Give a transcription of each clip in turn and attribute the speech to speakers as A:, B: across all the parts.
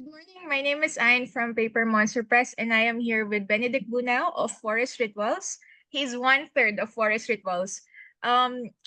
A: Good morning. My name is Ayn from Paper Monster Press, and I am here with Benedict Bunao of Forest Rituals. He's one third of Forest Rituals.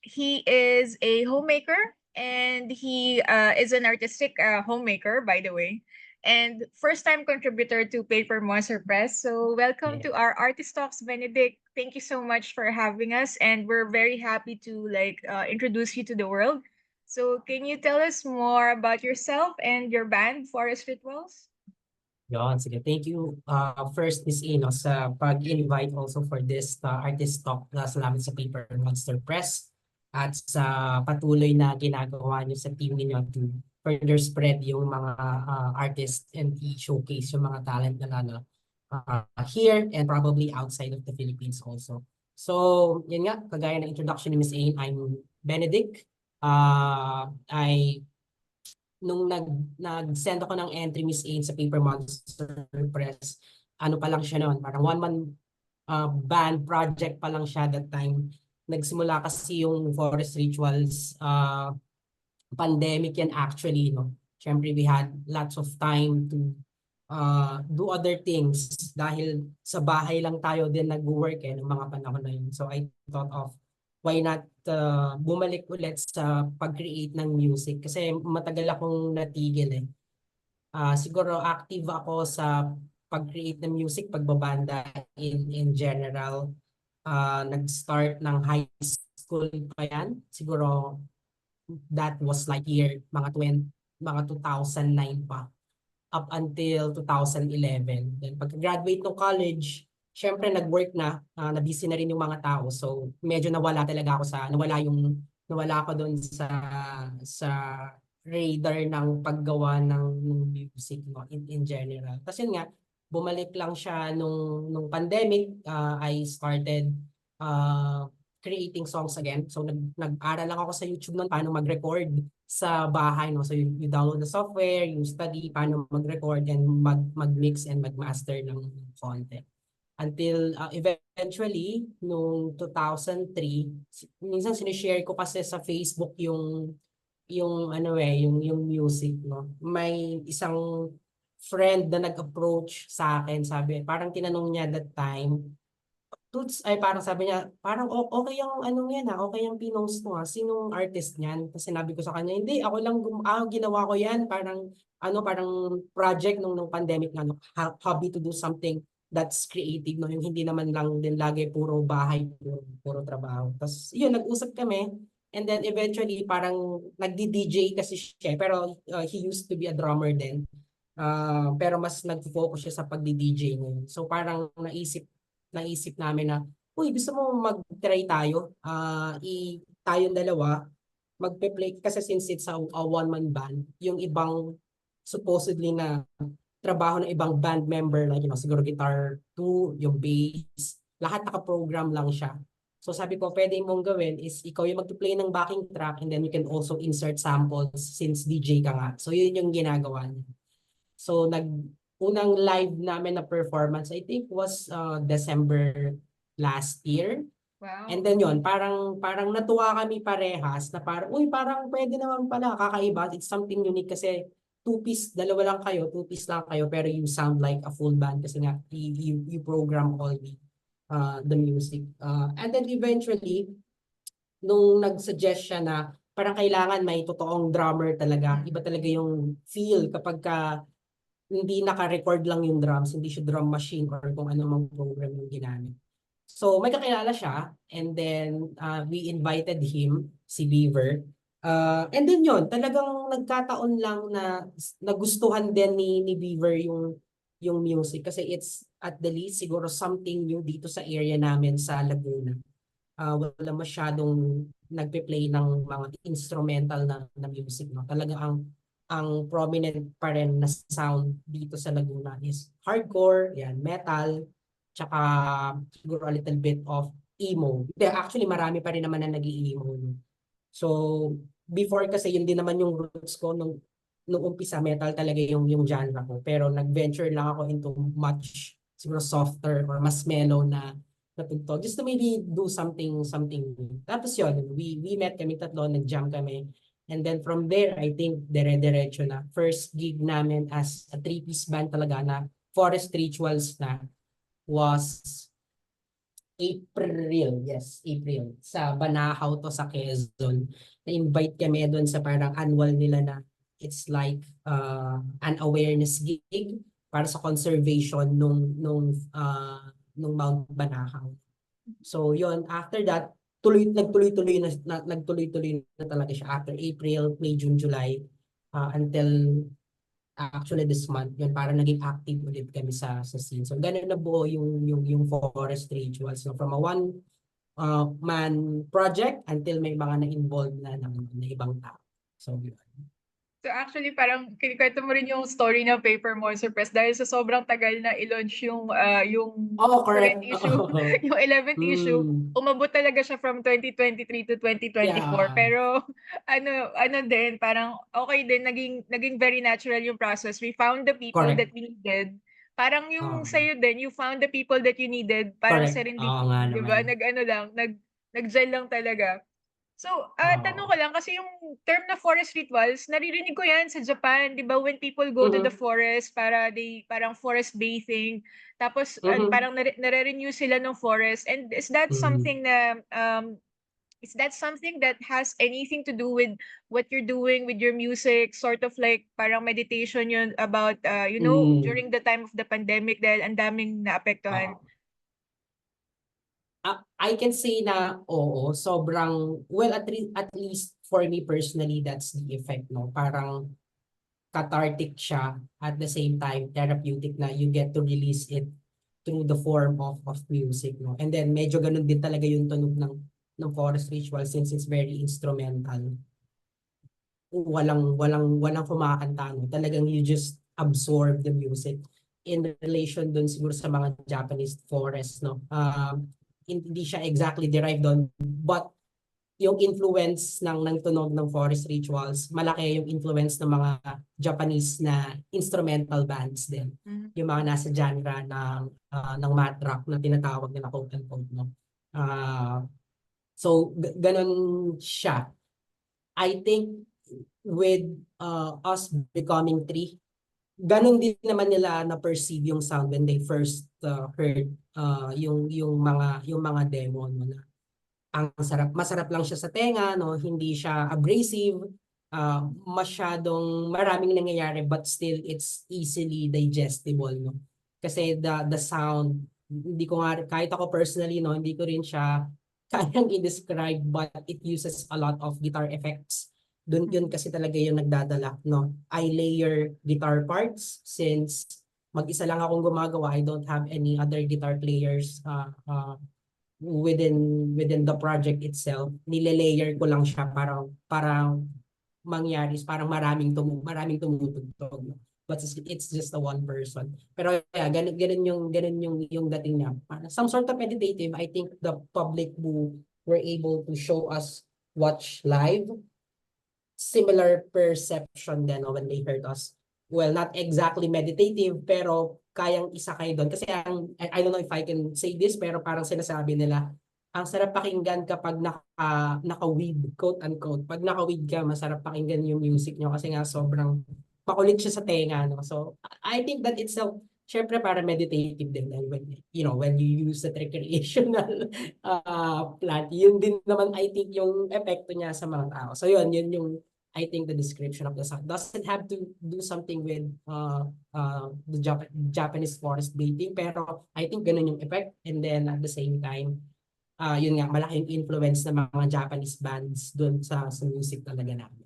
A: He is a homemaker, and he is an artistic homemaker, by the way, and first-time contributor to Paper Monster Press. So, welcome
B: Yeah.
A: to our Artist Talks, Benedict. Thank you so much for having us, and we're very happy to introduce you to the world. So, can you tell us more about yourself and your band, Forest Rituals?
B: Yun, sige. Thank you first, Miss Ino, sa pag-invite also for this artist talk. Salamat sa Paper Monster Press at sa patuloy na ginagawa niyo sa team niyo to further spread yung mga artists and i-showcase yung mga talent na here and probably outside of the Philippines also. So, yun nga, kagaya ng introduction ni Miss Ain, I'm Benedict. I nung nag-send ako ng entry, Miss Ain, sa Paper Monster Press, ano pa lang siya noon, parang one-man band project pa lang siya that time. Nagsimula kasi yung Forest Rituals, pandemic yan actually, no? Siyempre, we had lots of time to do other things dahil sa bahay lang tayo din nag-work ng mga panahon na yun. So I thought of why not bumalik ulit sa pag-create ng music kasi matagal akong natigil eh. Siguro active ako sa pag-create ng music, pagbabanda in general. Nag-start ng high school pa yan. Siguro that was like mga 2009 pa up until 2011. Then pagka-graduate ng college, syempre nag-work na-busy na rin yung mga tao. So medyo nawala ako doon sa radar ng paggawa ng music, no, in general. Kasi yun nga, bumalik lang siya nung pandemic. I started uh, creating songs again. So nag-aral lang ako sa YouTube noon paano mag-record sa bahay, no. So you download the software, you study paano mag-record and mag-mix and mag-master ng content. Until eventually noong 2003, minsan sinishare ko kasi sa Facebook yung music, no. May isang friend na nag-approach sa akin, sabi, parang tinanong niya that time, Toots, ay parang sabi niya, parang okay yung ano yan okay yung pinost mo sinong artist niyan? Kasi sinabi ko sa kanya, hindi, ako lang, ginawa ko yan, parang project nung pandemic na, hobby to do something that's creative, no? Yung hindi naman lang din lagi puro bahay, puro trabaho. Tapos yun, nag-usap kami, and then eventually parang nagdi-DJ kasi siya, pero he used to be a drummer din. Pero mas nag-focus siya sa pagdi-DJ ngayon. So parang naisip namin na, uy, gusto mo mag-try tayo? Tayong dalawa, magpe-play, kasi since it's a one-man band, yung ibang supposedly na trabaho ng ibang band member, like, siguro guitar 2, yung bass, lahat naka-program lang siya. So sabi ko, pwede mong gawin is ikaw yung mag-play ng backing track and then you can also insert samples since DJ ka nga. So yun yung ginagawa niya. So unang live namin na performance I think was December last year. And
A: Wow.
B: then yon, parang natuwa kami parehas na parang uy, parang pwede naman pala, kakaiba, it's something unique kasi dalawa lang kayo, two-piece lang kayo, pero you sound like a full band kasi nga you program all the music. And then eventually nung nag-suggest siya na parang kailangan may totoong drummer talaga. Iba talaga yung feel kapag hindi naka-record lang yung drums, hindi siya drum machine or kung ano mang program yung ginamit. So may kakilala siya, and then we invited him, si Beaver. And then yon, talagang nagkataon lang na nagustuhan din ni Beaver yung music kasi it's at the least siguro something new dito sa area namin sa Laguna. Wala masyadong nagpe-play ng mga instrumental na music, no. Talaga ang prominent pa rin na sound dito sa Laguna is hardcore, yan, metal, tsaka siguro a little bit of emo. Actually, marami pa rin naman na nag-i-emo. So, before kasi yun din naman yung roots ko nung umpisa, metal talaga yung genre ko. Pero nag-venture lang ako into much siguro softer or mas mellow na tugtog. Just to maybe do something new. Tapos yun, we met kami tatlo, nag-jam kami. And then from there, I think dire-diretso na. First gig namin as a three-piece band talaga na Forest Rituals na was April, yes, April. Sa Banahaw to sa Quezon. Na-invite kami doon sa parang annual nila na it's like an awareness gig para sa conservation nung Mount Banahaw. So yon, after that, nagtuloy-tuloy na talaga siya after April, May, June, July, until actually this month. Yun, para naging active ulit kami sa scene. So ganun na buo yung Forest Rituals. So from a one man project until may mga na-involved na ibang tao. So yun.
A: So actually parang kinikwento mo rin yung story ng Paper Monster Press dahil sa sobrang tagal na i-launch yung
B: Oh,
A: current
B: correct.
A: issue, yung 11th issue,
B: Hmm.
A: umabot talaga siya from 2023 to 2024.
B: Yeah.
A: Pero ano din, parang okay din, naging very natural yung process. We found the people
B: Correct.
A: that we needed. Parang yung
B: Um,
A: sa'yo din, you found the people that you needed, parang
B: correct. Oo nga
A: serendipity, di ba?
B: naman.
A: Nag-gel lang talaga. So, tanong ko
B: Oo.
A: lang kasi yung term na forest rituals, naririnig ko yan sa Japan, 'di ba? When people go to the
B: Mhm.
A: forest para parang forest bathing, tapos
B: Mhm.
A: parang nare-renew sila ng forest. And
B: Mhm.
A: is that something that has anything to do with what you're doing with your music, sort of like parang meditation yun about
B: Mhm.
A: during the time of the pandemic dahil ang daming naapektuhan.
B: Oo. I can say na oo, sobrang, well, at least for me personally, that's the effect, no? Parang cathartic siya, at the same time therapeutic na you get to release it through the form of music, no? And then medyo ganun din talaga yung tunog ng Forest Ritual since it's very instrumental. Walang kumakanta, no? Talagang you just absorb the music in relation dun siguro sa mga Japanese forest, no? Hindi siya exactly derived doon, but yung influence ng tunog ng Forest Rituals, malaki yung influence ng mga Japanese na instrumental bands din.
A: Mhm.
B: Yung mga nasa genre ng math rock na tinatawag nila quote unquote, no? So ganun siya. I think with us becoming three, ganun din naman nila na perceive yung sound when they first heard yung mga demo, no, na ang masarap lang siya sa tenga, no, hindi siya abrasive, masyadong maraming nangyayari, but still it's easily digestible, no, kasi the sound, hindi ko nga, kahit ako personally, no, hindi ko rin siya kayang i-describe, but it uses a lot of guitar effects. Doon yun kasi talaga yung nagdadala, no. I layer guitar parts since mag-isa lang akong gumagawa. I don't have any other guitar players within the project itself. Nile-layer ko lang siya para mangyari, parang maraming tumutugtog, no? But it's just a one person. Pero yeah, ganun yung dating niya. Some sort of meditative. I think the public who were able to show us watch live, similar perception din, no, when they heard us. Well, not exactly meditative, pero kayang isa kayo doon. Kasi I don't know if I can say this, pero parang sinasabi nila, ang sarap pakinggan kapag naka-weed, quote unquote. Pag naka-weed ka, masarap pakinggan yung music nyo kasi nga sobrang makulit siya sa tenga, no? So, I think that itself, syempre para meditative din. And when you use the recreational plant, yun din naman I think yung epekto niya sa mga tao. So yun yung I think the description of the song. Doesn't have to do something with the Japanese forest bathing, pero I think ganun yung effect. And then at the same time, yun nga, malaking influence ng mga Japanese bands dun sa music talaga namin.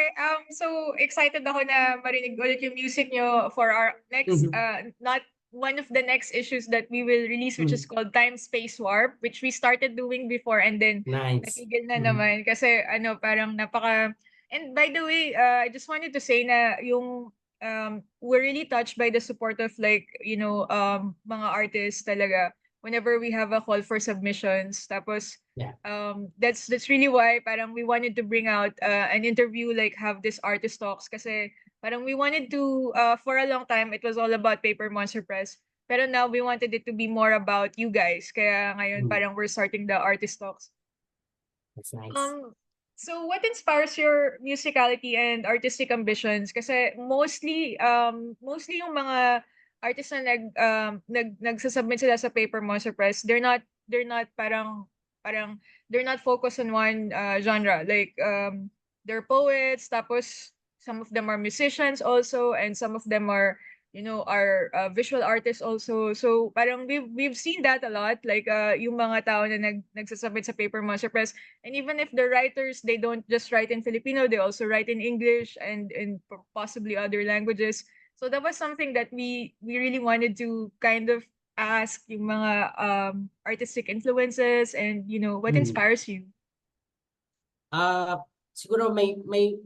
A: Okay, so excited ako na marinig ulit yung music nyo for our next,
B: Mhm.
A: not one of the next issues that we will release, which is
B: Mhm.
A: called Time Space Warp, which we started doing before and then
B: Nice.
A: natigil na
B: Mhm.
A: naman kasi parang and by the way, I just wanted to say na we're really touched by the support of mga artists talaga whenever we have a call for submissions. Tapos
B: Yeah.
A: that's really why parang we wanted to bring out an interview, like have this artist talks kasi parang we wanted to for a long time it was all about Paper Monster Press, pero now we wanted it to be more about you guys, kaya ngayon
B: Mhm.
A: parang we're starting the artist talks.
B: That's nice.
A: um So what inspires your musicality and artistic ambitions? Kasi mostly yung mga artists na nagsasubmit sila sa Paper Monster Press, they're not parang they're not focused on one genre. Like they're poets, tapos some of them are musicians also, and some of them are are visual artists also. So parang we've seen that a lot, like yung mga tao na nagsasubmit sa Paper Monster Press. And even if the writers, they don't just write in Filipino, they also write in English and in possibly other languages. So that was something that we really wanted to kind of ask yung mga artistic influences, and what inspires you.
B: Siguro may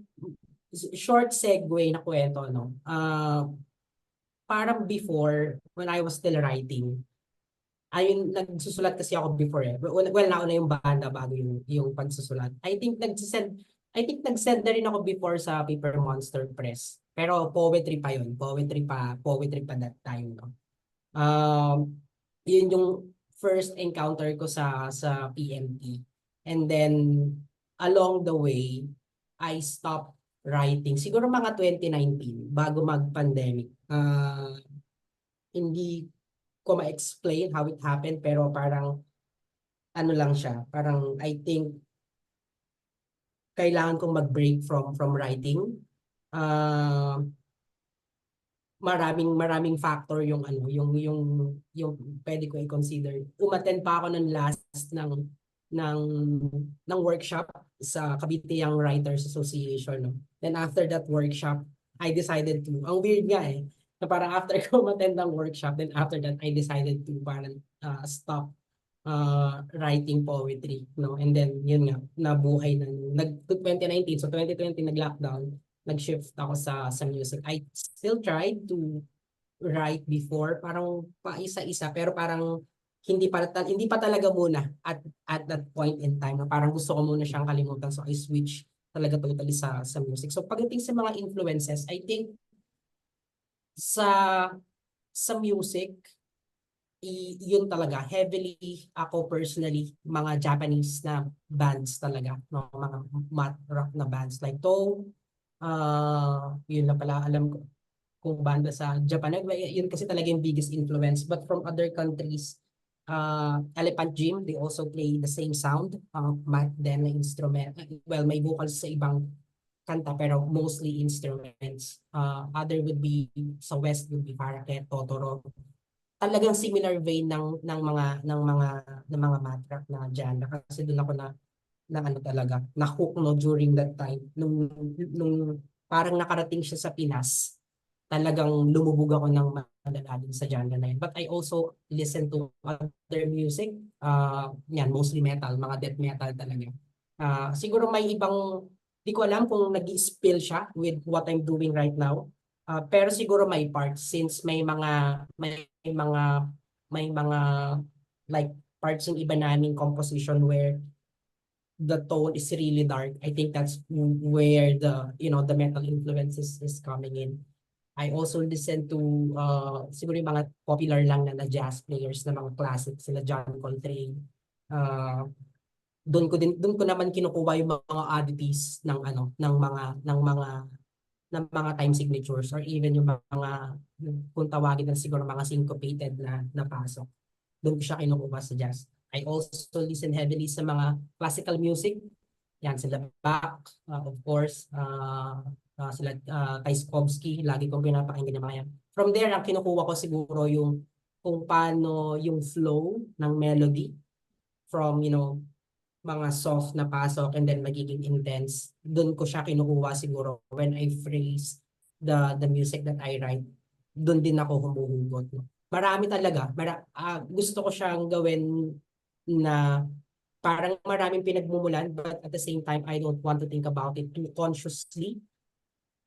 B: short segue na kwento, no? Parang before, when I was still writing, ayun, nagsusulat kasi ako before eh. Well, nauna yung banda bago yung pagsusulat. I think nag-send na rin ako before sa Paper Monster Press. Pero poetry pa yun. Poetry pa that time, no? Yun yung first encounter ko sa PMP. And then, along the way, I stopped writing. Siguro mga 2019, bago mag-pandemic. Hindi ko ma-explain how it happened, pero parang ano lang siya, parang I think kailangan kong mag-break from writing. Maraming factor yung yung pwede ko i-consider. Umattend pa ako ng last ng ng workshop sa Cavite Young Writers Association, no? Then after that workshop, I decided to, ang weird nga eh, na parang after ko umattend ng workshop, then after that I decided to parang stop writing poetry, no? And then yun nga, nabuhay na 2019, so 2020 nag-lockdown, nag-shift ako sa music. I still tried to write before, parang paisa-isa, pero parang hindi pa talaga muna at that point in time, na parang gusto ko muna siyang kalimutan, so I switch talaga totally sa music. So pagdating sa mga influences, I think sa music, yun talaga heavily ako personally, mga Japanese na bands talaga, no? Mga math rock na bands like Toe, yun na pala alam ko kung banda sa Japan. Yun kasi talaga yung biggest influence. But from other countries, Elephant Gym, they also play the same sound, math then na instrument. Well, may vocals sa ibang kanta, pero mostly instruments. Other would be, sa West would be Paraket, Totoro. Talagang similar vein ng mga math rock na genre. Kasi doon ako na ano talaga, na-hook, no, during that time. Nung parang nakarating siya sa Pinas, talagang lumubog ako ng malalalim sa genre na yun. But I also listen to other music, yan, mostly metal, mga death metal talaga. Siguro may ibang, di ko alam kung nag-spill siya with what I'm doing right now. Pero siguro may parts, since may mga like parts yung iba naming composition where the tone is really dark. I think that's where the metal influences is coming in. I also listen to siguro yung mga popular lang na jazz players na mga classics, sila John Coltrane. Doon ko naman kinukuha yung mga oddities ng mga time signatures, or even yung mga, kung tawagin na siguro, mga syncopated na pasok. Doon ko siya kinukuha sa jazz. I also listen heavily sa mga classical music. Yan, sila Bach, of course, sila Tchaikovsky, lagi kong pinapakinggan yung mga yan. From there, ang kinukuha ko siguro yung kung paano yung flow ng melody from, mga soft na pasok and then magiging intense. Doon ko siya kinukuha siguro when I phrase the music that I write. Doon din ako humuhugot. No? Marami talaga. Gusto ko siyang gawin na parang maraming pinagmumulan, but at the same time, I don't want to think about it too consciously.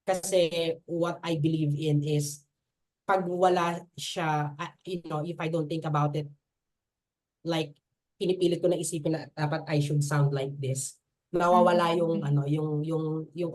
B: Kasi what I believe in is pag wala siya, if I don't think about it, like pinipilit ko na isipin na dapat I should sound like this, nawawala yung